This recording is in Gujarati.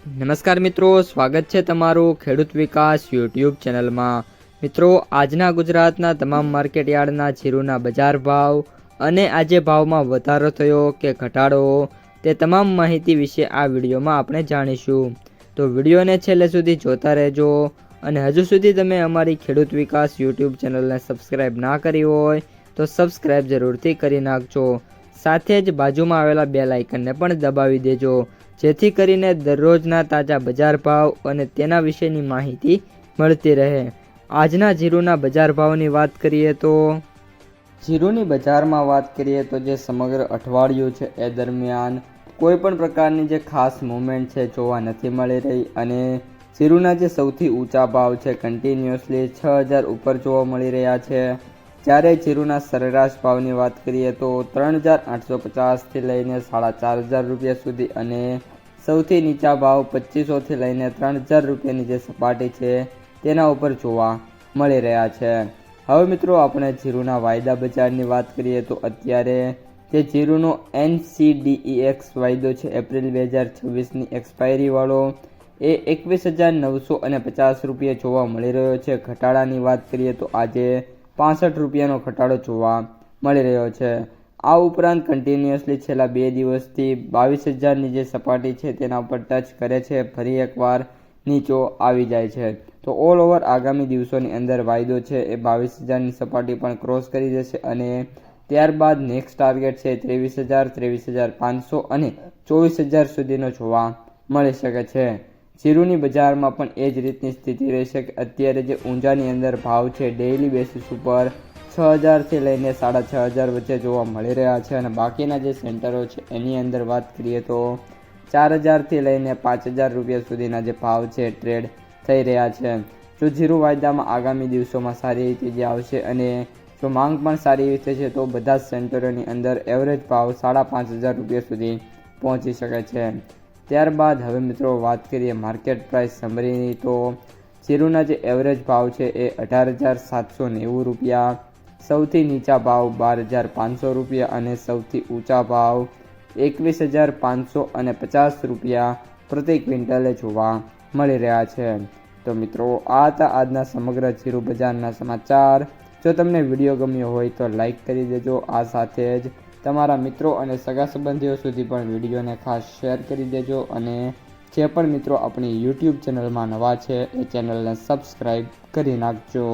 નમસ્કાર મિત્રો, સ્વાગત છે તમારું ખેડૂત વિકાસ યુટ્યુબ ચેનલમાં। મિત્રો, આજના ગુજરાતના તમામ માર્કેટયાર્ડના જીરુના બજાર ભાવ અને આજે ભાવમાં વધારો થયો કે ઘટાડો તે તમામ માહિતી વિશે આ વિડીયોમાં આપણે જાણીશું। તો વિડીયોને છેલ્લે સુધી જોતા રહેજો અને હજુ સુધી તમે અમારી ખેડૂત વિકાસ યુટ્યુબ ચેનલને સબસ્ક્રાઈબ ના કરી હોય તો સબસ્ક્રાઈબ જરૂરથી કરી નાખજો। સાથે જ બાજુમાં આવેલા બેલ આઇકનને પણ દબાવી દેજો, જેથી કરીને દરરોજના તાજા બજાર ભાવ અને તેના વિશેની માહિતી મળતી રહે। આજના જીરુના બજાર ભાવની વાત કરીએ તો જીરુની બજારમાં વાત કરીએ તો જે સમગ્ર અઠવાડિયું છે એ દરમિયાન કોઈ પણ પ્રકારની જે ખાસ મૂવમેન્ટ છે જોવા નથી મળી રહી અને જીરુના જે સૌથી ઊંચા ભાવ છે કન્ટિન્યુઅસલી 6000 ઉપર જોવા મળી રહ્યા છે। જ્યારે જીરુના સરેરાશ ભાવની વાત કરીએ તો 3850થી લઈને 4500 રૂપિયા સુધી અને સૌથી નીચા ભાવ 2500થી લઈને 3000 રૂપિયાની જે સપાટી છે તેના ઉપર જોવા મળી રહ્યા છે। હવે મિત્રો આપણે જીરુના વાયદા બજારની વાત કરીએ તો અત્યારે જે જીરુનો NCDEX વાયદો છે એપ્રિલ 2026ની એક્સપાયરી વાળો એ 21950 રૂપિયા જોવા મળી રહ્યો છે। ઘટાડાની વાત કરીએ તો આજે 65 રૂપિયાનો ઘટાડો જોવા મળી રહ્યો છે। આ ઉપરાંત કન્ટિન્યુઅસલી છેલ્લા 2 દિવસથી 22000ની જે સપાટી છે તેના ઉપર ટચ કરે છે, ફરી એકવાર નીચો આવી જાય છે। તો ઓલ ઓવર આગામી દિવસોની અંદર વાયદો છે એ 22000ની સપાટી પણ ક્રોસ કરી જશે અને ત્યારબાદ નેક્સ્ટ ટાર્ગેટ છે 23000, 23500 અને 24000 સુધીનો જોવા મળી શકે છે। જીરુની બજારમાં પણ એ જ રીતની સ્થિતિ રહેશે કે અત્યારે જે ઊંઝાની અંદર ભાવ છે ડેઇલી બેસિસ ઉપર 6000થી લઈને 6500 વચ્ચે જોવા મળી રહ્યા છે અને બાકીના જે સેન્ટરો છે એની અંદર વાત કરીએ તો 4000થી લઈને 5000 રૂપિયા સુધીના જે ભાવ છે ટ્રેડ થઈ રહ્યા છે। જો જીરુ વાયદામાં આગામી દિવસોમાં સારી રીતે જે આવશે અને જો માંગ પણ સારી રીતે છે તો બધા જ સેન્ટરોની અંદર એવરેજ ભાવ 5500 રૂપિયા સુધી પહોંચી શકે છે। ત્યારબાદ હવે મિત્રો વાત કરીએ માર્કેટ પ્રાઇસ સમરીની તો જીરુના જે એવરેજ ભાવ છે એ 18790 રૂપિયા, સૌથી નીચા ભાવ 12500 રૂપિયા અને સૌથી ઊંચા ભાવ 21550 રૂપિયા પ્રતિ ક્વિન્ટલે જોવા મળી રહ્યા છે। તો મિત્રો આ હતા આજના સમગ્ર જીરુ બજારના સમાચાર। જો તમને વિડીયો ગમ્યો હોય તો લાઈક કરી દેજો, આ સાથે જ તમારા મિત્રો અને સગા સંબંધીઓ સુધી પણ વિડીયોને ખાસ શેર કરી દેજો અને જે પણ મિત્રો આપણી યુટ્યુબ ચેનલમાં નવા છે એ ચેનલને સબસ્ક્રાઈબ કરી નાખજો।